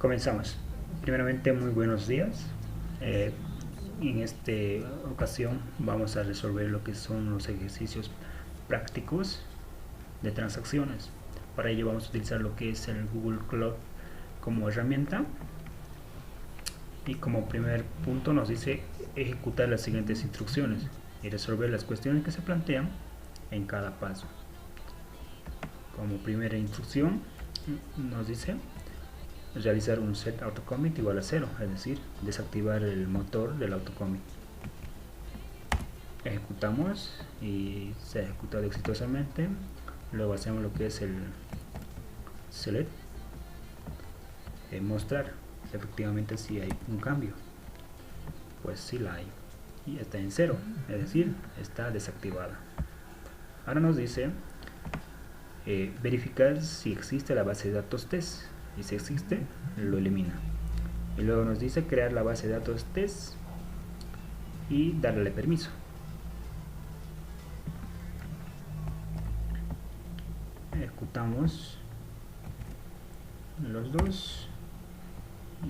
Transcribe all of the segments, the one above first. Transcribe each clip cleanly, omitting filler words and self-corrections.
Comenzamos. Primeramente, muy buenos días. Eh, en esta ocasión vamos a resolver lo que son los ejercicios prácticos de transacciones. Para ello vamos a utilizar lo que es el Google Cloud como herramienta. Y como primer punto nos dice ejecutar las siguientes instrucciones y resolver las cuestiones que se plantean en cada paso. Como primera instrucción nos dice realizar un set autocommit igual a 0, es decir, desactivar el motor del autocommit. Ejecutamos y se ha ejecutado exitosamente. Luego hacemos lo que es el select, mostrar efectivamente si hay un cambio. Pues sí la hay y está en 0, es decir, está desactivada. Ahora nos dice verificar si existe la base de datos test, y si existe lo elimina. Y luego nos dice crear la base de datos test y darle permiso. Ejecutamos los dos,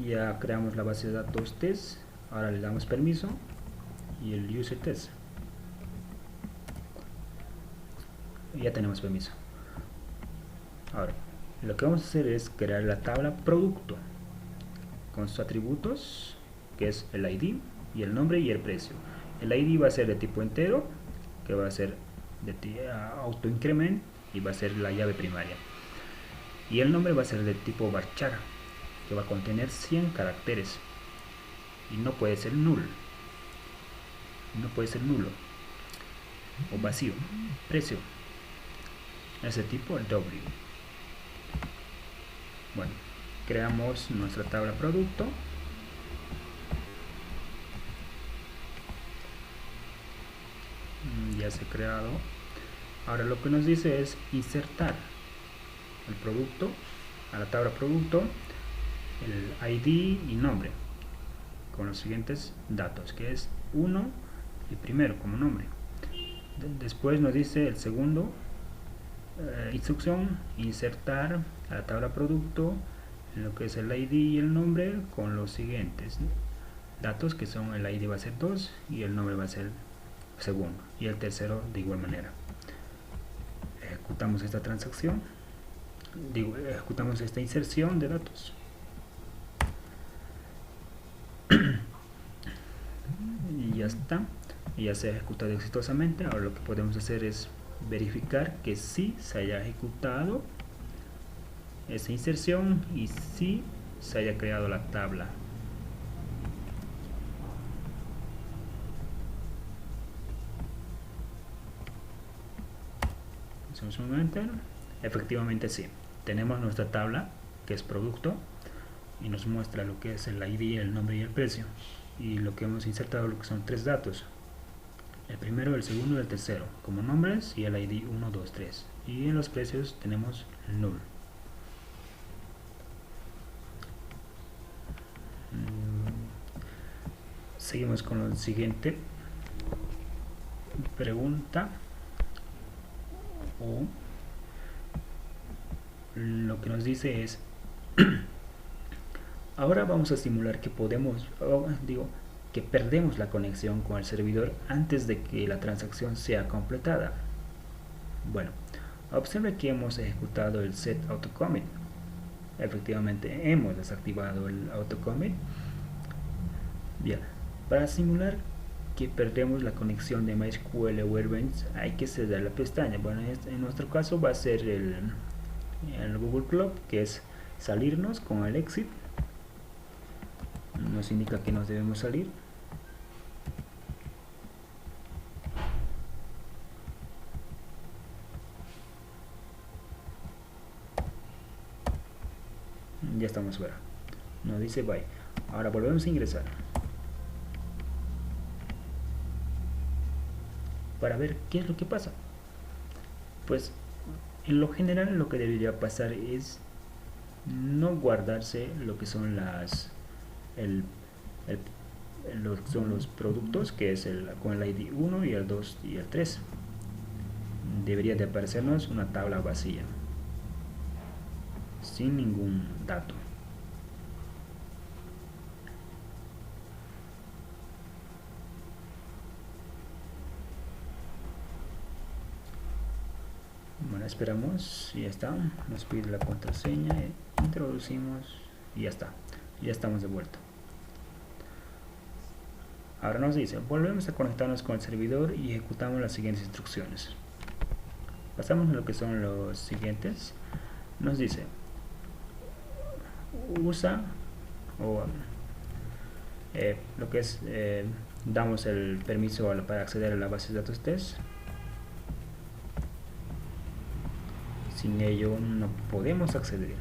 ya creamos la base de datos test. Ahora le damos permiso y el user test, ya tenemos permiso. Ahora lo que vamos a hacer es crear la tabla producto con sus atributos, que es el ID y el nombre y el precio. El ID va a ser de tipo entero, que va a ser de auto increment y va a ser la llave primaria. Y el nombre va a ser de tipo varchar, que va a contener 100 caracteres y no puede ser null, o vacío. Precio, ese tipo el W. Bueno, creamos nuestra tabla producto. Ya se ha creado. Ahora lo que nos dice es insertar el producto a la tabla producto, el ID y nombre con los siguientes datos, que es 1 y primero como nombre. Después nos dice el segundo instrucción, insertar a la tabla producto en lo que es el ID y el nombre con los siguientes datos, que son el ID va a ser 2 y el nombre va a ser segundo y el tercero de igual manera. Ejecutamos esta transacción, ejecutamos esta inserción de datos. Y ya está, ya se ha ejecutado exitosamente. Ahora lo que podemos hacer es verificar que sí se haya ejecutado esa inserción y sí se haya creado la tabla. Hacemos un enter. Efectivamente sí, tenemos nuestra tabla que es producto y nos muestra lo que es el ID, el nombre y el precio, y lo que hemos insertado lo que son 3 datos, el primero, el segundo y el tercero como nombres y el ID 1, 2, 3, y en los precios tenemos null. Seguimos con la siguiente pregunta, o lo que nos dice es ahora vamos a simular que que perdemos la conexión con el servidor antes de que la transacción sea completada. Bueno, observe que hemos ejecutado el set autocommit. Efectivamente hemos desactivado el autocommit. Bien, para simular que perdemos la conexión de MySQL Workbench hay que cerrar la pestaña. Bueno, en nuestro caso va a ser el Google Cloud, que es salirnos con el exit. Nos indica que nos debemos salir. Ya estamos fuera, nos dice bye. Ahora volvemos a ingresar para ver qué es lo que pasa. Pues en lo general lo que debería pasar es no guardarse lo que son los productos, que es con el ID 1 y el 2 y el 3. Debería de aparecernos una tabla vacía sin ningún dato. esperamos y ya está. Nos pide la contraseña, introducimos y ya está. Ya estamos de vuelta. Ahora nos dice, volvemos a conectarnos con el servidor y ejecutamos las siguientes instrucciones. Pasamos a lo que son los siguientes. Nos dice, usa o lo que es, damos el permiso para acceder a la base de datos test. Sin ello no podemos acceder.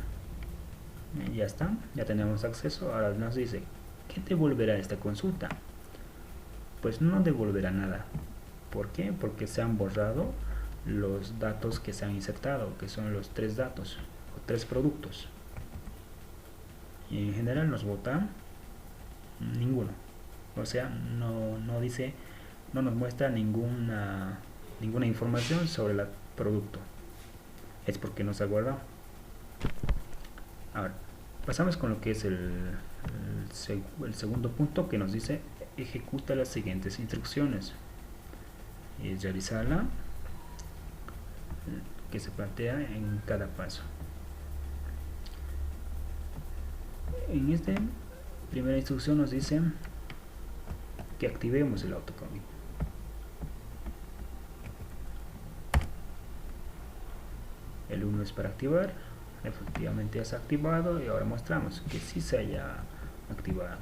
Ya está, ya tenemos acceso. Ahora nos dice, ¿qué devolverá esta consulta? Pues no devolverá nada. ¿Por qué? Porque se han borrado los datos que se han insertado, que son los 3 datos o 3 productos. Y en general nos vota ninguno. O sea, no dice, no nos muestra ninguna información sobre el producto. Es porque no se ha guardado. Ahora, pasamos con lo que es el segundo punto, que nos dice ejecuta las siguientes instrucciones y realizarla, que se plantea en cada paso. En esta primera instrucción nos dice que activemos el autocommit. El 1 es para activar, efectivamente ya se ha activado y ahora mostramos que sí se haya activado.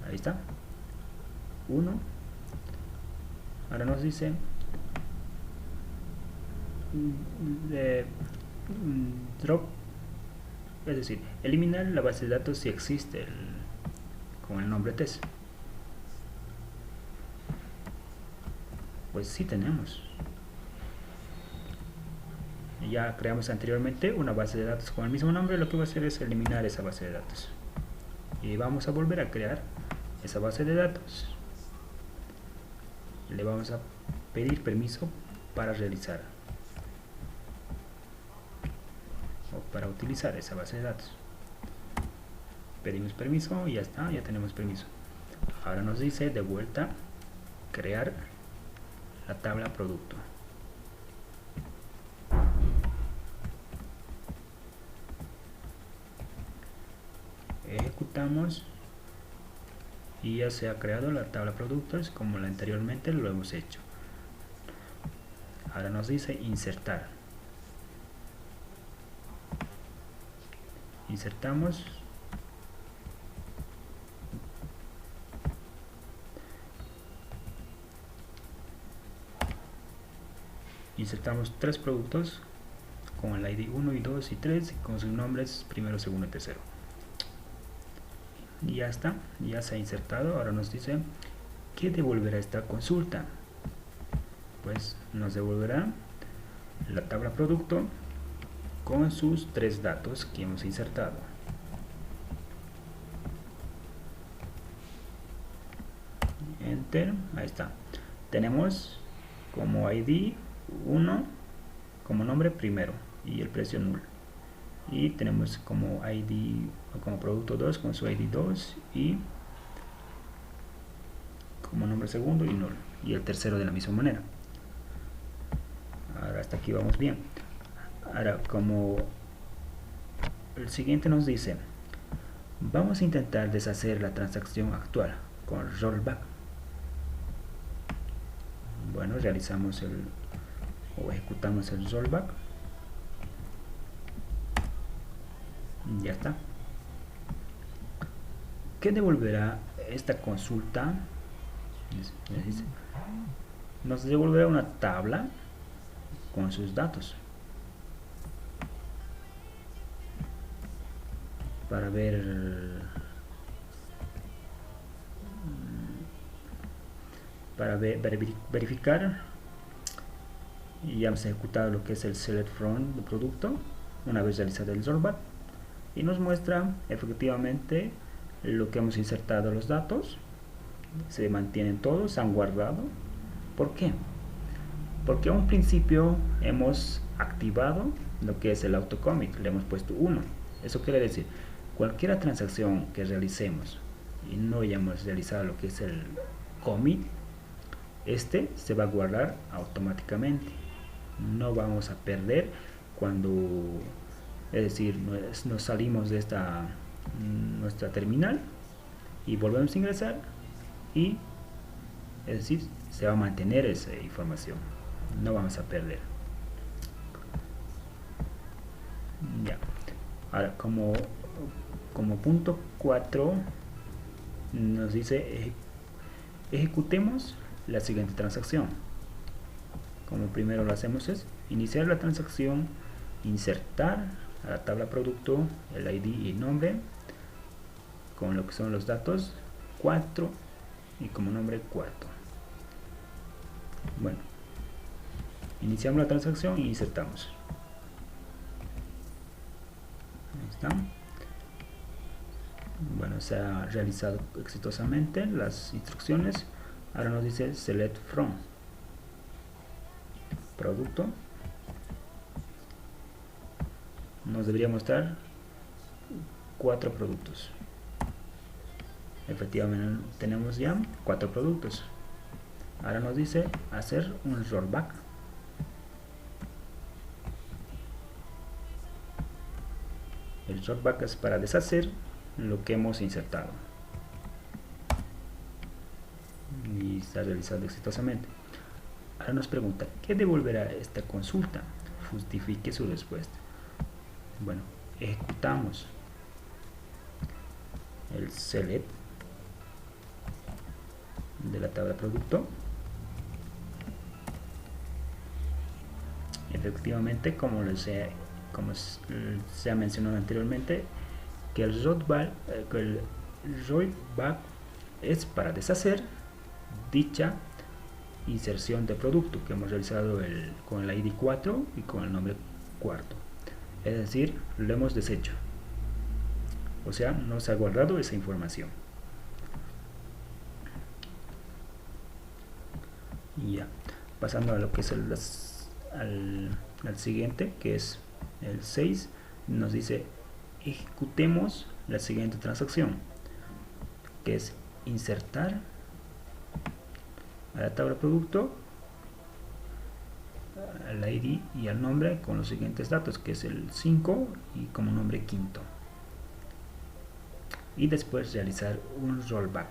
Ahí está, 1. Ahora nos dice drop, es decir, eliminar la base de datos si existe con el nombre test. Pues sí tenemos. Ya creamos anteriormente una base de datos con el mismo nombre. Lo que va a hacer es eliminar esa base de datos y vamos a volver a crear esa base de datos. Le vamos a pedir permiso para realizar o para utilizar esa base de datos. Pedimos permiso y ya está, ya tenemos permiso. Ahora nos dice de vuelta crear la tabla producto. Ejecutamos y ya se ha creado la tabla productos como anteriormente lo hemos hecho. Ahora nos dice insertar. Insertamos. Insertamos 3 productos con el ID 1 y 2 y 3 y con sus nombres primero, segundo y tercero. Y ya está, ya se ha insertado. Ahora nos dice ¿qué devolverá esta consulta? Pues nos devolverá la tabla producto con sus 3 datos que hemos insertado. Enter, ahí está. Tenemos como ID 1 como nombre primero y el precio nulo. Y tenemos como ID como producto 2 con su ID 2 y como nombre segundo y nulo, y el tercero de la misma manera. Ahora hasta aquí vamos bien. Ahora como el siguiente nos dice vamos a intentar deshacer la transacción actual con rollback. Bueno, realizamos o ejecutamos el rollback. Ya está. ¿Qué devolverá esta consulta? Nos devolverá una tabla con sus datos para verificar. Y ya hemos ejecutado lo que es el select from de producto una vez realizado el rollback y nos muestra efectivamente lo que hemos insertado, los datos se mantienen todos, se han guardado. ¿Por qué? Porque a un principio hemos activado lo que es el autocommit, le hemos puesto 1. Eso quiere decir, cualquier transacción que realicemos y no hayamos realizado lo que es el commit, este se va a guardar automáticamente. No vamos a perder cuando, es decir, nos salimos de nuestra terminal y volvemos a ingresar, y es decir, se va a mantener esa información, no vamos a perder. Ya. Ahora, como punto 4 nos dice ejecutemos la siguiente transacción. Como primero lo hacemos es iniciar la transacción, insertar a la tabla producto el ID y nombre con lo que son los datos 4 y como nombre cuarto. Bueno, iniciamos la transacción y insertamos. Ahí está. Bueno, se ha realizado exitosamente las instrucciones. Ahora nos dice select from producto. Nos debería mostrar 4 productos. Efectivamente tenemos ya 4 productos. Ahora nos dice hacer un rollback. El rollback es para deshacer lo que hemos insertado. Y está realizado exitosamente. Ahora nos pregunta, ¿qué devolverá esta consulta? Justifique su respuesta. Bueno, ejecutamos el select de la tabla producto. Efectivamente, como se ha mencionado anteriormente, que el rollback es para deshacer dicha inserción de producto que hemos realizado con el ID 4 y con el nombre cuarto. Es decir, lo hemos deshecho. O sea, no se ha guardado esa información. Y ya, pasando a lo que es al siguiente, que es el 6, nos dice ejecutemos la siguiente transacción, que es insertar a la tabla producto al ID y al nombre con los siguientes datos, que es el 5 y como nombre quinto, y después realizar un rollback.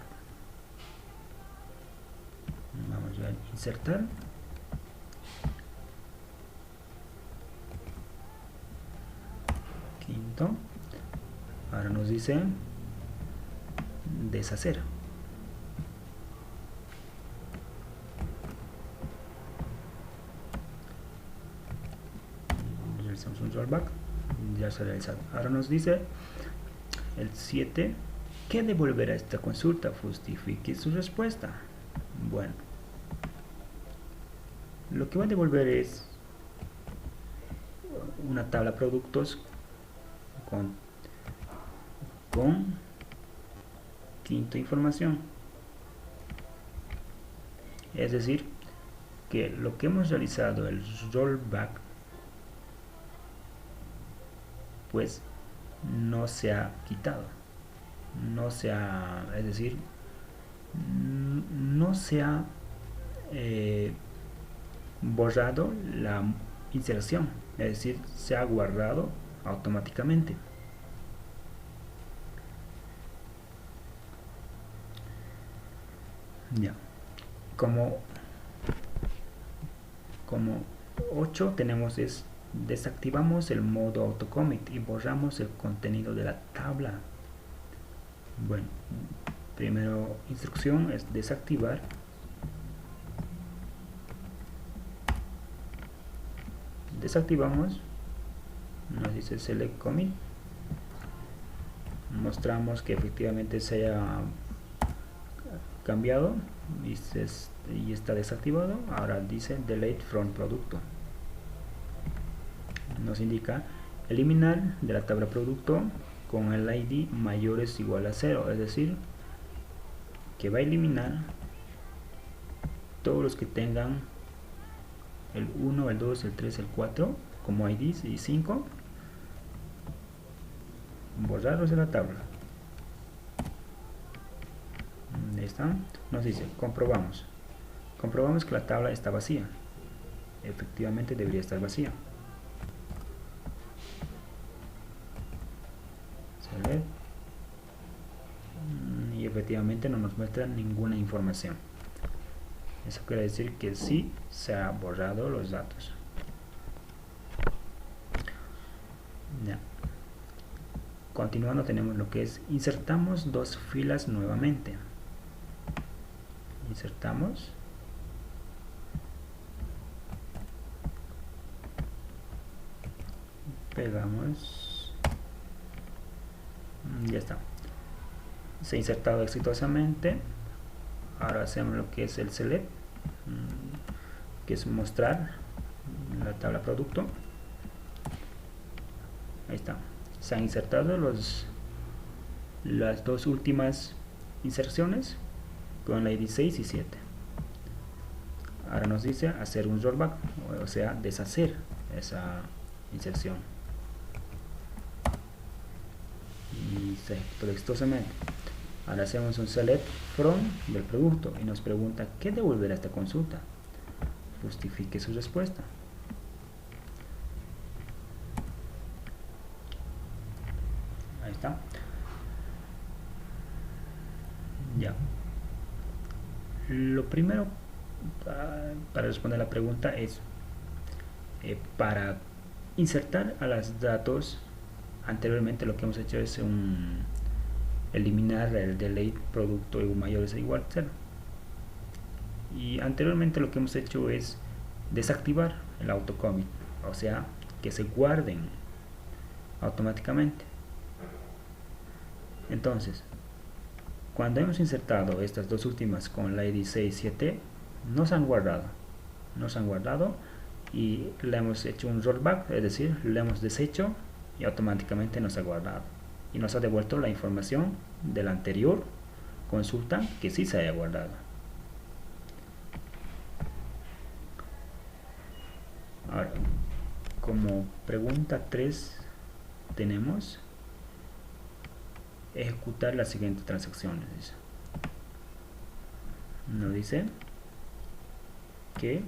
Vamos a insertar quinto. Ahora nos dice deshacer. Realizamos un rollback, ya se ha realizado. Ahora nos dice el 7, ¿qué devolverá esta consulta? Justifique su respuesta. Bueno, lo que va a devolver es una tabla productos con quinto información. Es decir, que lo que hemos realizado, el rollback, pues no se ha quitado, es decir, no se ha borrado la inserción, es decir, se ha guardado automáticamente. Ya, como 8 tenemos es desactivamos el modo autocommit y borramos el contenido de la tabla. Bueno, primero instrucción es desactivar. Desactivamos, nos dice select commit, mostramos que efectivamente se haya cambiado y está desactivado. Ahora dice delete from producto, nos indica eliminar de la tabla producto con el ID mayores o igual a 0, es decir, que va a eliminar todos los que tengan el 1, el 2, el 3, el 4 como IDs y 5, borrarlos de la tabla. Ahí está, nos dice comprobamos comprobamos que la tabla está vacía. Efectivamente debería estar vacía. Select. Y efectivamente no nos muestra ninguna información. Eso quiere decir que sí se ha borrado los datos. Ya. Continuando, tenemos lo que es insertamos dos filas nuevamente. Insertamos. Pegamos. Ya está. Se ha insertado exitosamente. Ahora hacemos lo que es el select, que es mostrar la tabla producto. Ahí está. Se han insertado las dos últimas inserciones con la ID 6 y 7. Ahora nos dice hacer un rollback, o sea, deshacer esa inserción. Y se ejecutó exitosamente. Ahora hacemos un select from del producto y nos pregunta qué devolver a esta consulta. Justifique su respuesta. Ahí está. Ya. Lo primero para responder a la pregunta es para insertar a los datos. Anteriormente lo que hemos hecho es eliminar el delete producto mayor o igual a 0. Y anteriormente lo que hemos hecho es desactivar el autocommit, o sea, que se guarden automáticamente. Entonces, cuando hemos insertado estas dos últimas con la ID 6 y 7, no se han guardado y le hemos hecho un rollback, es decir, le hemos deshecho y automáticamente nos ha guardado y nos ha devuelto la información de la anterior consulta que sí se haya guardado. Ahora, como pregunta 3 tenemos ejecutar las siguientes transacciones. Nos dice que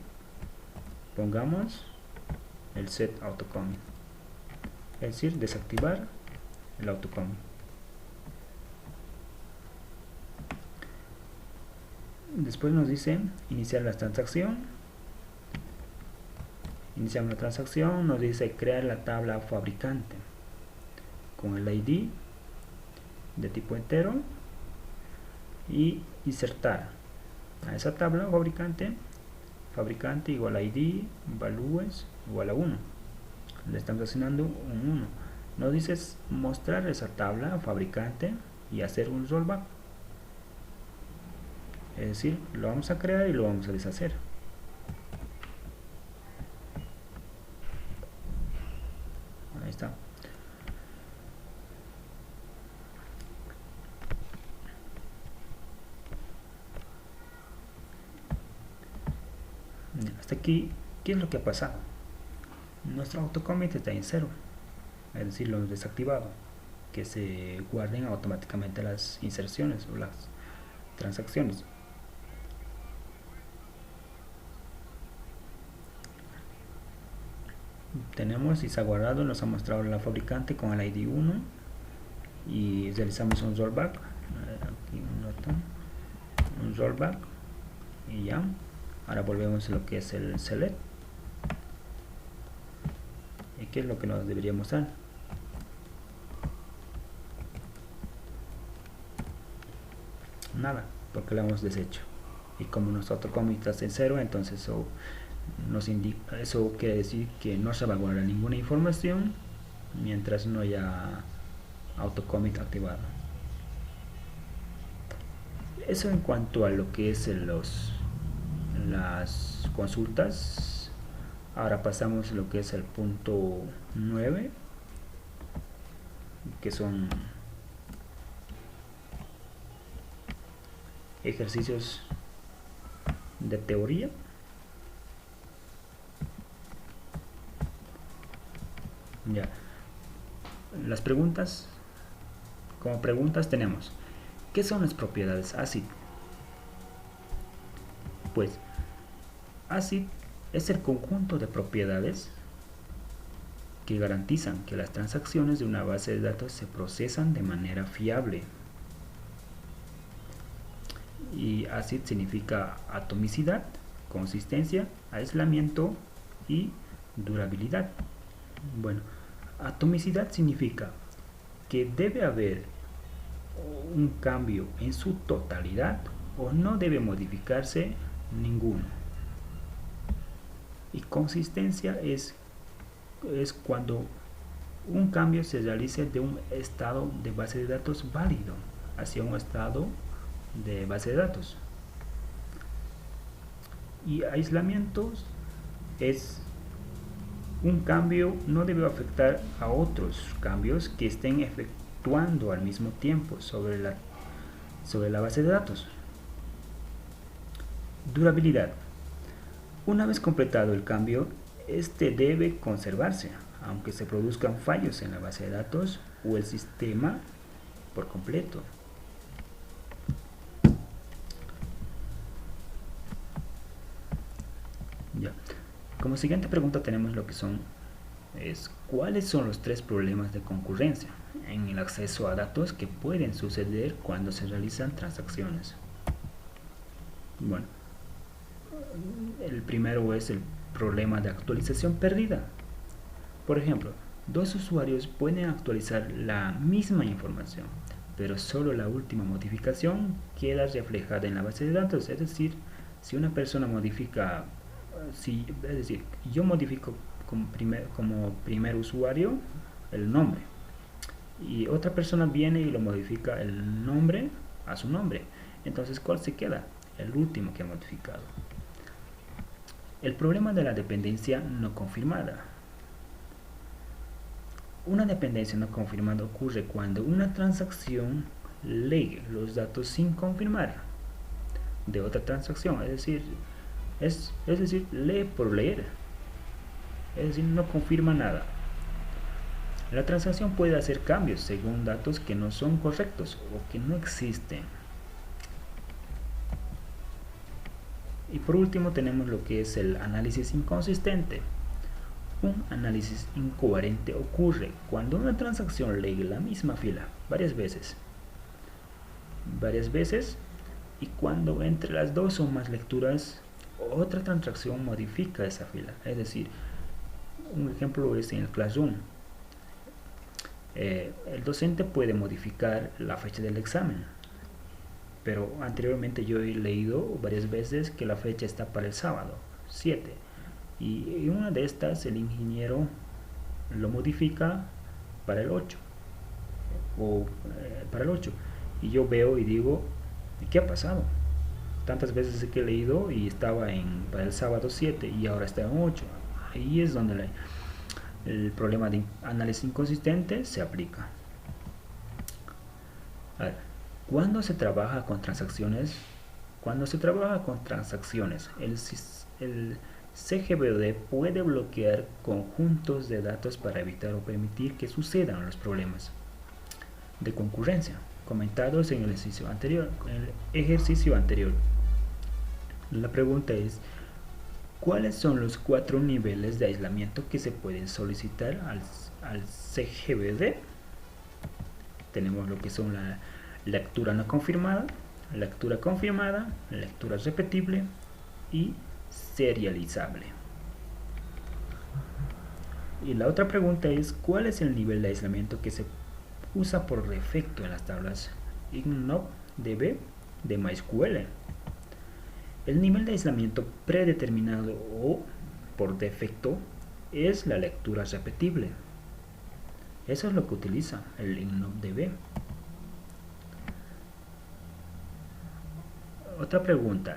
pongamos el set autocommit, es decir, desactivar el autocommit. Después nos dice iniciar la transacción. Iniciamos la transacción, nos dice crear la tabla fabricante con el ID de tipo entero y insertar a esa tabla fabricante igual a ID values igual a 1. Le estamos asignando un 1. Nos dice mostrar esa tabla fabricante y hacer un rollback, es decir, lo vamos a crear y lo vamos a deshacer. Ahí está. Hasta aquí, ¿qué es lo que ha pasado? Nuestro autocommit está en 0, es decir, lo hemos desactivado, que se guarden automáticamente las inserciones o las transacciones. Tenemos y se ha guardado, nos ha mostrado la fabricante con el ID 1 y realizamos un rollback. Aquí un rollback y ya. Ahora volvemos a lo que es el select. ¿Y qué es lo que nos debería mostrar? Nada, porque lo hemos deshecho. Y como nuestro autocommit está en 0, entonces eso quiere decir que no se va a guardar ninguna información mientras no haya autocommit activado. Eso en cuanto a lo que es las consultas. Ahora pasamos a lo que es el punto 9, que son ejercicios de teoría. Ya. Las preguntas, como preguntas tenemos: ¿qué son las propiedades ACID? Pues ACID es el conjunto de propiedades que garantizan que las transacciones de una base de datos se procesan de manera fiable. Y ACID significa atomicidad, consistencia, aislamiento y durabilidad. Bueno, atomicidad significa que debe haber un cambio en su totalidad o no debe modificarse ninguno. Y consistencia es cuando un cambio se realice de un estado de base de datos válido hacia un estado de base de datos. Y aislamiento es un cambio no debe afectar a otros cambios que estén efectuando al mismo tiempo sobre la base de datos. Durabilidad. Una vez completado el cambio, este debe conservarse, aunque se produzcan fallos en la base de datos o el sistema por completo. Ya. Como siguiente pregunta tenemos lo que son ¿cuáles son los 3 problemas de concurrencia en el acceso a datos que pueden suceder cuando se realizan transacciones? Bueno, el primero es el problema de actualización perdida. Por ejemplo, dos usuarios pueden actualizar la misma información, pero solo la última modificación queda reflejada en la base de datos. Es decir, si una persona modifica, yo modifico como primer usuario el nombre y otra persona viene y lo modifica el nombre a su nombre, entonces ¿cuál se queda? El último que ha modificado. El problema de la dependencia no confirmada. Una dependencia no confirmada ocurre cuando una transacción lee los datos sin confirmar de otra transacción, es decir, lee por leer, es decir, no confirma nada. La transacción puede hacer cambios según datos que no son correctos o que no existen. Y por último tenemos lo que es el análisis inconsistente. Un análisis incoherente ocurre cuando una transacción lee la misma fila varias veces y cuando entre las dos o más lecturas otra transacción modifica esa fila. Es decir, un ejemplo es en el Classroom. El docente puede modificar la fecha del examen, pero anteriormente yo he leído varias veces que la fecha está para el sábado 7 y una de estas el ingeniero lo modifica para el 8 y yo veo y digo, ¿qué ha pasado? Tantas veces que he leído y estaba para el sábado 7 y ahora está en 8. Ahí es donde el problema de análisis inconsistente se aplica. A ver, cuando se trabaja con transacciones, el CGBD puede bloquear conjuntos de datos para evitar o permitir que sucedan los problemas de concurrencia comentados en el ejercicio anterior. La pregunta es, ¿cuáles son los 4 niveles de aislamiento que se pueden solicitar al CGBD? Tenemos lo que son la lectura no confirmada, lectura confirmada, lectura repetible y serializable. Y la otra pregunta es, ¿cuál es el nivel de aislamiento que se usa por defecto en las tablas INNOVDB de MySQL? El nivel de aislamiento predeterminado o por defecto es la lectura repetible. Eso es lo que utiliza el INNOVDB. Otra pregunta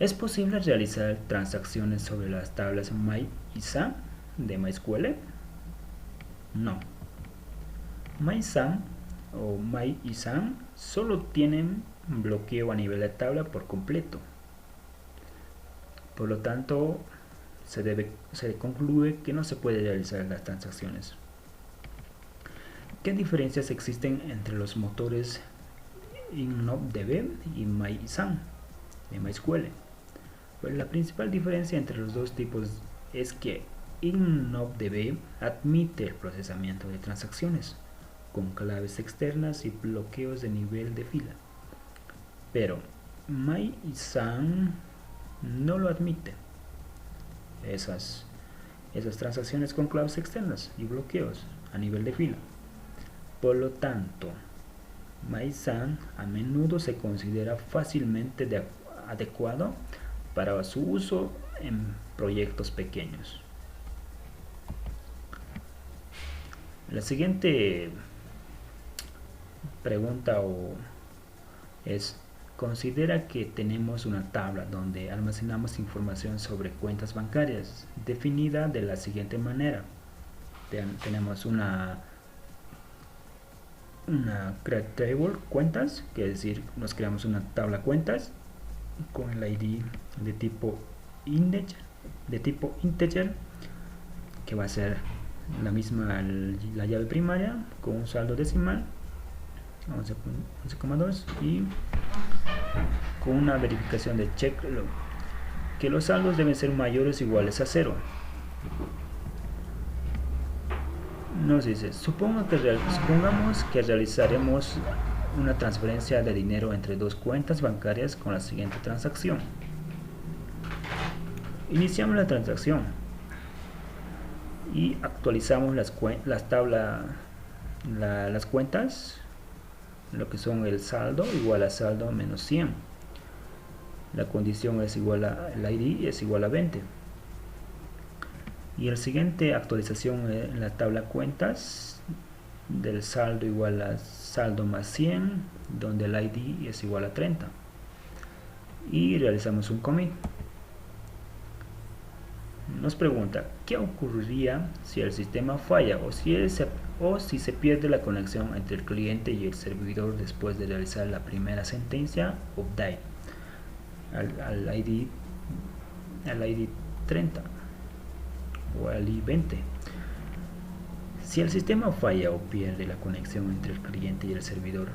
¿es posible realizar transacciones sobre las tablas My y Sam de MySQL? No. MySam o My y Sam solo tienen bloqueo a nivel de tabla por completo. Por lo tanto, se concluye que no se puede realizar las transacciones. ¿Qué diferencias existen entre los motores INNOVDB y MySam de MySQL? Pues la principal diferencia entre los dos tipos es que InnoDB admite el procesamiento de transacciones con claves externas y bloqueos de nivel de fila, pero MySAN no lo admite. Esas transacciones con claves externas y bloqueos a nivel de fila. Por lo tanto, MySAN a menudo se considera fácilmente adecuado para su uso en proyectos pequeños. La siguiente pregunta es: considera que tenemos una tabla donde almacenamos información sobre cuentas bancarias definida de la siguiente manera. Tenemos una create table cuentas, que es decir, nos creamos una tabla cuentas con el ID de tipo integer, que va a ser la misma la llave primaria con un saldo decimal 11,2 y con una verificación de check log, que los saldos deben ser mayores o iguales a 0. Nos dice: supongamos que realizaremos una transferencia de dinero entre dos cuentas bancarias con la siguiente transacción. Iniciamos la transacción y actualizamos las cuentas, lo que son el saldo igual a saldo menos 100. La condición es igual a el ID es igual a 20. Y el siguiente actualización en la tabla cuentas del saldo igual a saldo más 100, donde el ID es igual a 30. Y realizamos un commit. Nos pregunta: ¿qué ocurriría si el sistema falla o si se pierde la conexión entre el cliente y el servidor después de realizar la primera sentencia update al ID 30 o al ID 20? Si el sistema falla o pierde la conexión entre el cliente y el servidor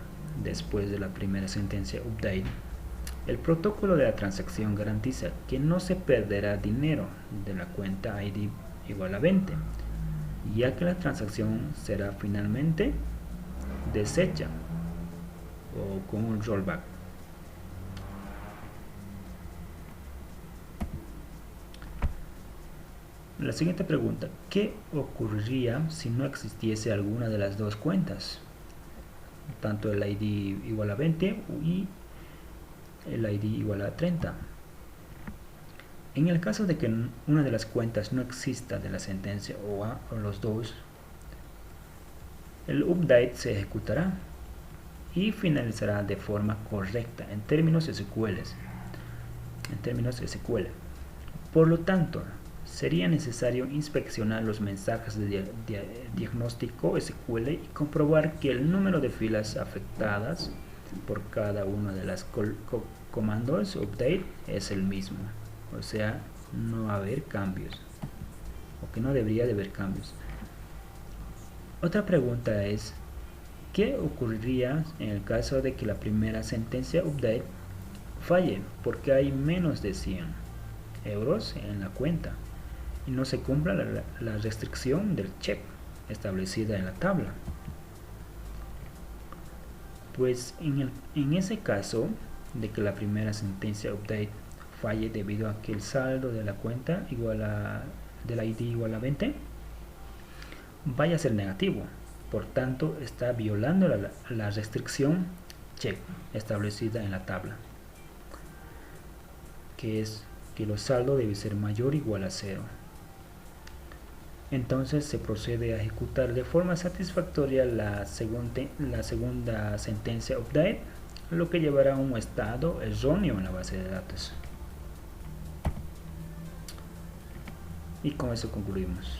después de la primera sentencia update, el protocolo de la transacción garantiza que no se perderá dinero de la cuenta ID igual a 20, ya que la transacción será finalmente deshecha o con un rollback. La siguiente pregunta: ¿qué ocurriría si no existiese alguna de las dos cuentas, tanto el ID igual a 20 y el ID igual a 30? En el caso de que una de las cuentas no exista de la sentencia o los dos, el update se ejecutará y finalizará de forma correcta en términos SQL. Por lo tanto, sería necesario inspeccionar los mensajes de diagnóstico SQL y comprobar que el número de filas afectadas por cada uno de los comandos update es el mismo, o sea, no va a haber cambios, o que no debería de haber cambios. Otra pregunta es: ¿qué ocurriría en el caso de que la primera sentencia update falle porque hay menos de 100 euros en la cuenta y no se cumpla la restricción del check establecida en la tabla? Pues en ese caso de que la primera sentencia update falle debido a que el saldo de la cuenta del ID igual a 20 vaya a ser negativo, por tanto está violando la restricción check establecida en la tabla, que es que los saldos debe ser mayor o igual a 0. Entonces se procede a ejecutar de forma satisfactoria la segunda sentencia update, lo que llevará a un estado erróneo en la base de datos. Y con eso concluimos.